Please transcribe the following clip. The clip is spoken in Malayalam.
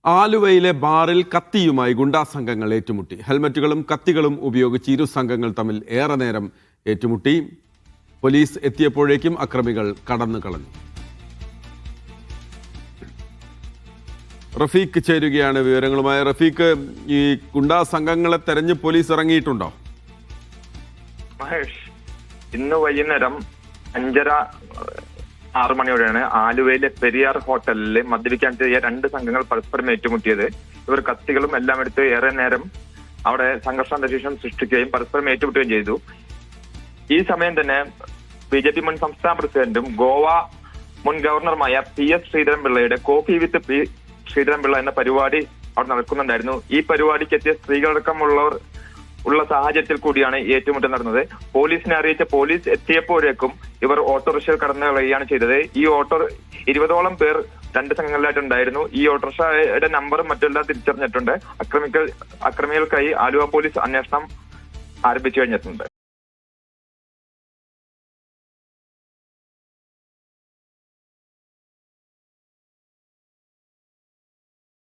ആലുവയിലെ ബാറിൽ കത്തിയുമായി ഗുണ്ടാ സംഘങ്ങൾ ഏറ്റുമുട്ടി. ഹെൽമറ്റുകളും കത്തികളും ഉപയോഗിച്ച് ഇരു സംഘങ്ങൾ തമ്മിൽ ഏറെ നേരം ഏറ്റുമുട്ടി. പോലീസ് എത്തിയപ്പോഴേക്കും അക്രമികൾ കടന്നു കളഞ്ഞു. റഫീഖ് ചേരുകയാണ് വിവരങ്ങളുമായി. റഫീഖ്, ഈ ഗുണ്ടാ സംഘങ്ങളെ തെരഞ്ഞ് പോലീസ് ഇറങ്ങിയിട്ടുണ്ടോ? മഹേഷ്, ഇന്ന് വൈകുന്നേരം 5:30-6 മണിയോടെയാണ് ആലുവയിലെ പെരിയാർ ഹോട്ടലിൽ മദ്യപിക്കാൻ ചെയ്ത രണ്ട് സംഘങ്ങൾ പരസ്പരം ഏറ്റുമുട്ടിയത്. ഇവർ കത്തികളും എല്ലാം എടുത്ത് ഏറെ നേരം അവിടെ സംഘർഷാന്തരീക്ഷം സൃഷ്ടിക്കുകയും പരസ്പരം ഏറ്റുമുട്ടുകയും ചെയ്തു. ഈ സമയം തന്നെ BJP മുൻ സംസ്ഥാന പ്രസിഡന്റും ഗോവ മുൻ ഗവർണറുമായ PS ശ്രീധരൻപിള്ളയുടെ കോഫി വിത്ത് പി ശ്രീധരൻപിള്ള എന്ന പരിപാടി അവിടെ നടക്കുന്നുണ്ടായിരുന്നു. ഈ പരിപാടിക്ക് എത്തിയ സ്ത്രീകളടക്കമുള്ളവർ ഉള്ള സാഹചര്യത്തിൽ കൂടിയാണ് ഏറ്റുമുട്ടൽ നടന്നത്. പോലീസിനെ അറിയിച്ച പോലീസ് എത്തിയപ്പോഴേക്കും ഇവർ ഓട്ടോറിക്ഷയിൽ കടന്നു കളയുകയാണ് ചെയ്തത്. ഈ 20ഓളം പേർ രണ്ട് സംഘങ്ങളിലായിട്ടുണ്ടായിരുന്നു. ഈ ഓട്ടോറിക്ഷയുടെ നമ്പറും മറ്റെല്ലാം തിരിച്ചറിഞ്ഞിട്ടുണ്ട്. അക്രമികൾക്കായി ആലുവ പോലീസ് അന്വേഷണം ആരംഭിച്ചു കഴിഞ്ഞിട്ടുണ്ട്.